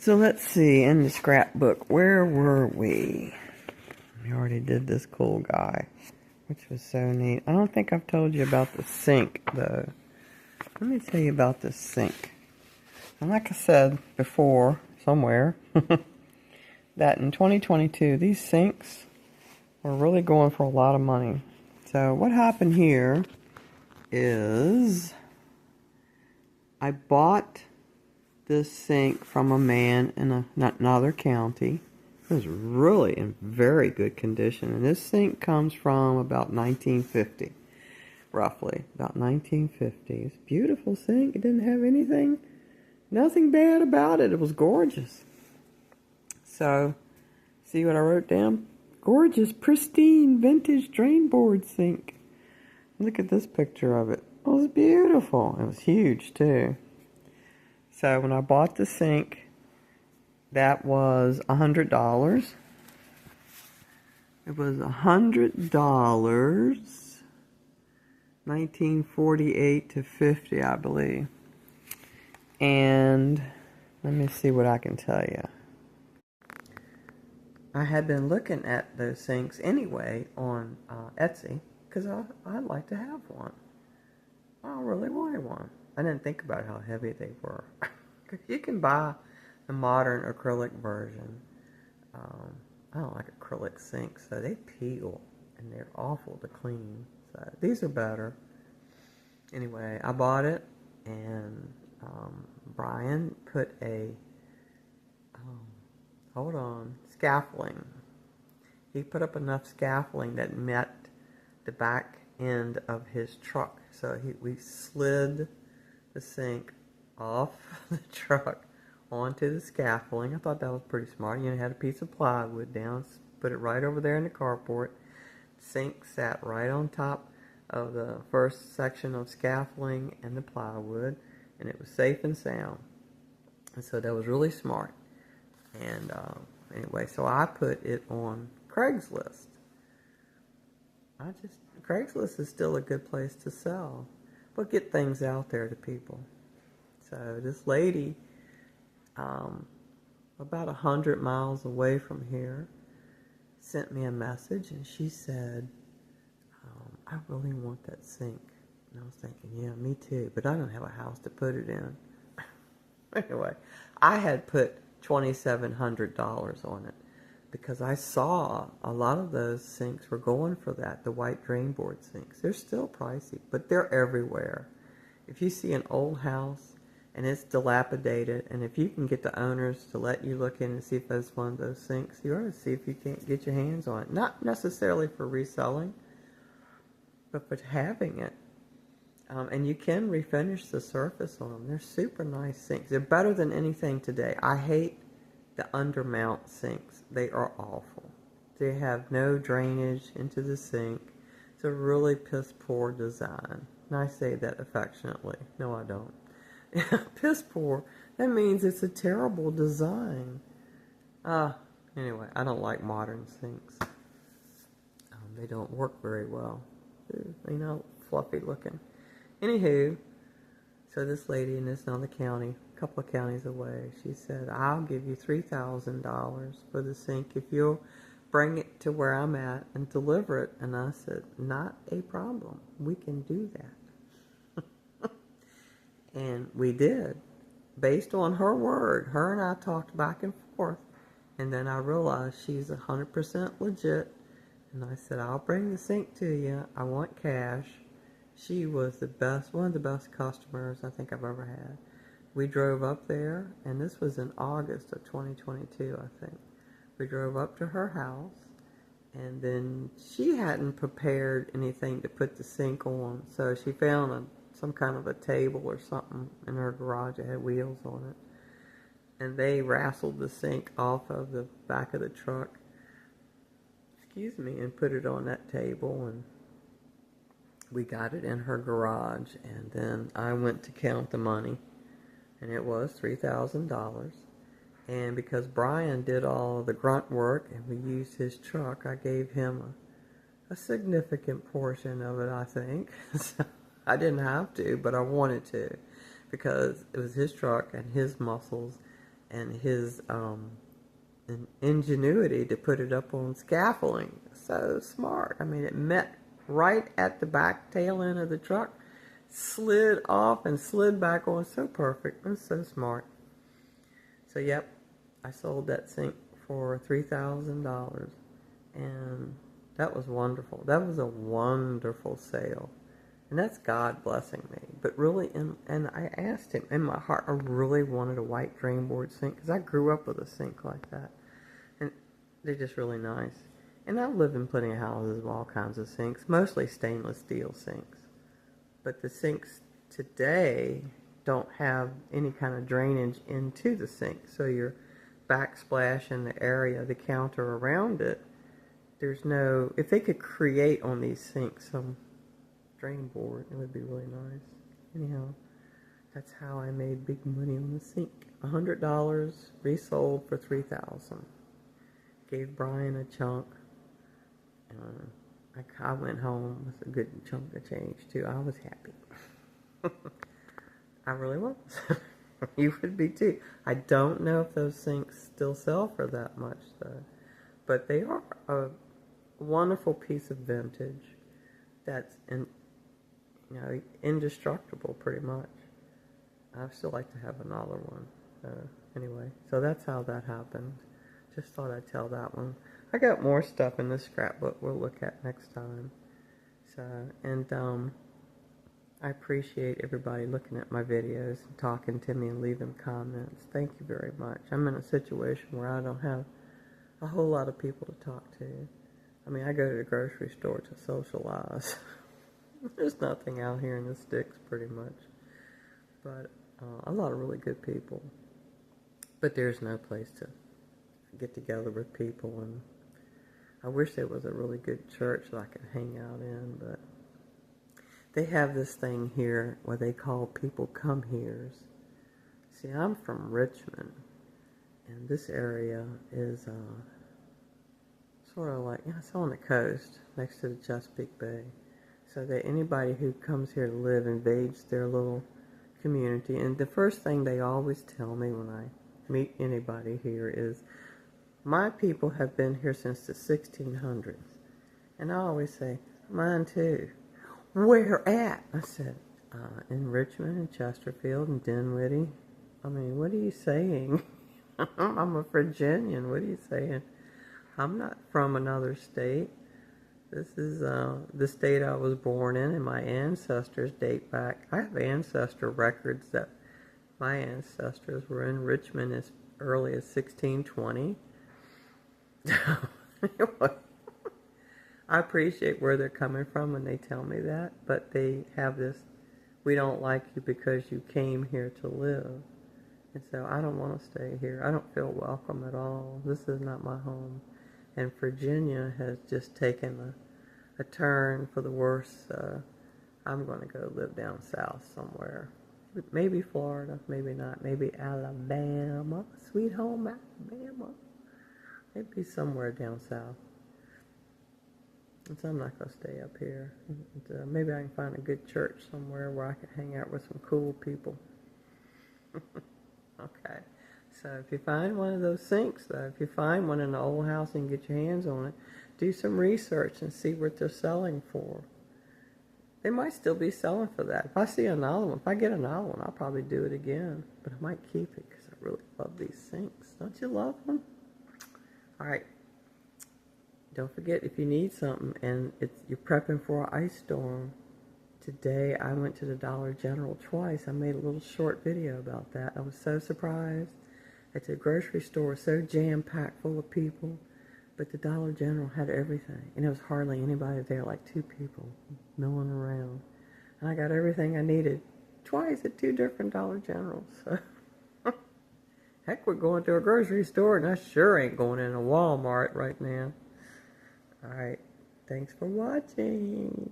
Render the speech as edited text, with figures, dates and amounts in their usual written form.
So let's see, in the scrapbook, where were we? We already did this cool guy, which was so neat. I don't think I've told you about the sink, though. Let me tell you about this sink. And like I said before, somewhere, that in 2022, these sinks were really going for a lot of money. So what happened here is I bought this sink from a man in another county. It was really in very good condition. And this sink comes from about 1950, roughly. About 1950. It's a beautiful sink. It didn't have nothing bad about it. It was gorgeous. So, see what I wrote down? Gorgeous, pristine, vintage drainboard sink. Look at this picture of it. It was beautiful. It was huge, too. So when I bought the sink, that was $100. It was $100, 1948 to 50, I believe. And let me see what I can tell you. I had been looking at those sinks anyway on Etsy because I'd like to have one. I really wanted one. I didn't think about how heavy they were. You can buy the modern acrylic version. I don't like acrylic sinks, so they peel and they're awful to clean. So these are better. Anyway, I bought it, and Brian put a scaffolding. He put up enough scaffolding that met the back end of his truck. So we slid the sink off the truck onto the scaffolding. I thought that was pretty smart. You had a piece of plywood down, put it right over there in the carport. Sink sat right on top of the first section of scaffolding and the plywood, and it was safe and sound. And so that was really smart. And anyway, so I put it on Craigslist. Craigslist is still a good place to sell, but get things out there to people. So this lady, about 100 miles away from here, sent me a message, and she said, I really want that sink. And I was thinking, yeah, me too, but I don't have a house to put it in. Anyway, I had put $2,700 on it because I saw a lot of those sinks were going for that, the white drainboard sinks. They're still pricey, but they're everywhere. If you see an old house and it's dilapidated, and if you can get the owners to let you look in and see if that's one of those sinks, you ought to see if you can't get your hands on it. Not necessarily for reselling, but for having it. And you can refinish the surface on them. They're super nice sinks. They're better than anything today. I hate the undermount sinks. They are awful. They have no drainage into the sink. It's a really piss poor design. And I say that affectionately. No, I don't. Piss poor. That means it's a terrible design. Anyway, I don't like modern sinks. They don't work very well. They're, fluffy looking. Anywho, so this lady in this other county, a couple of counties away, she said, I'll give you $3,000 for the sink if you'll bring it to where I'm at and deliver it. And I said, not a problem. We can do that. And we did. Based on her word, her and I talked back and forth. And then I realized she's 100% legit. And I said, I'll bring the sink to you. I want cash. She was one of the best customers I think I've ever had. We drove up there, and this was in August of 2022, I think. We drove up to her house, and then she hadn't prepared anything to put the sink on, so she found some kind of a table or something in her garage that had wheels on it. And they wrestled the sink off of the back of the truck, and put it on that table, and we got it in her garage. And then I went to count the money, and it was $3,000. And because Brian did all the grunt work and we used his truck, I gave him a significant portion of it, I think. So I didn't have to, but I wanted to, because it was his truck and his muscles, and his ingenuity to put it up on scaffolding. So smart. I mean, it met right at the back tail end of the truck, slid off and slid back on. So perfect. It was so smart. So yep, I sold that sink for $3,000, and that was wonderful. That was a wonderful sale. And that's God blessing me. But really, and I asked him, in my heart, I really wanted a white Drainboard sink, because I grew up with a sink like that. And they're just really nice. And I've lived in plenty of houses with all kinds of sinks, mostly stainless steel sinks. But the sinks today don't have any kind of drainage into the sink. So your backsplash in the area, the counter around it, there's no, if they could create on these sinks some Drainboard, it would be really nice. Anyhow, that's how I made big money on the sink. $100 resold for $3,000. Gave Brian a chunk. I went home with a good chunk of change too. I was happy. I really was. You would be too. I don't know if those sinks still sell for that much though, but they are a wonderful piece of vintage that's indestructible pretty much. I still like to have another one. Anyway, so that's how that happened. Just thought I'd tell that one. I got more stuff in this scrapbook we'll look at next time. So, and I appreciate everybody looking at my videos and talking to me and leaving comments. Thank you very much. I'm in a situation where I don't have a whole lot of people to talk to. I mean, I go to the grocery store to socialize. There's nothing out here in the sticks, pretty much. But a lot of really good people. But there's no place to get together with people. And I wish there was a really good church that I could hang out in. But they have this thing here where they call people come-heres. See, I'm from Richmond. And this area is sort of like, it's on the coast next to the Chesapeake Bay. So that anybody who comes here to live invades their little community. And the first thing they always tell me when I meet anybody here is, my people have been here since the 1600s. And I always say, mine too. Where at? I said, in Richmond and Chesterfield and Dinwiddie. I mean, what are you saying? I'm a Virginian. What are you saying? I'm not from another state. This is the state I was born in, and my ancestors date back. I have ancestor records that my ancestors were in Richmond as early as 1620. I appreciate where they're coming from when they tell me that, but they have this, we don't like you because you came here to live. And so I don't want to stay here. I don't feel welcome at all. This is not my home. And Virginia has just taken a turn for the worse. I'm going to go live down south somewhere. Maybe Florida, maybe not. Maybe Alabama. Sweet home Alabama. Maybe somewhere down south. And so I'm not going to stay up here. And, maybe I can find a good church somewhere where I can hang out with some cool people. Okay. So if you find one of those sinks, though, if you find one in an old house and get your hands on it, do some research and see what they're selling for. They might still be selling for that. If I see another one, if I get another one, I'll probably do it again. But I might keep it because I really love these sinks. Don't you love them? All right. Don't forget, if you need something and you're prepping for an ice storm, today I went to the Dollar General twice. I made a little short video about that. I was so surprised. At the grocery store, so jam-packed full of people, but the Dollar General had everything, and there was hardly anybody there, like 2 people milling around. And I got everything I needed twice at 2 different Dollar Generals. So, heck, we're going to a grocery store, and I sure ain't going in a Walmart right now. All right, thanks for watching.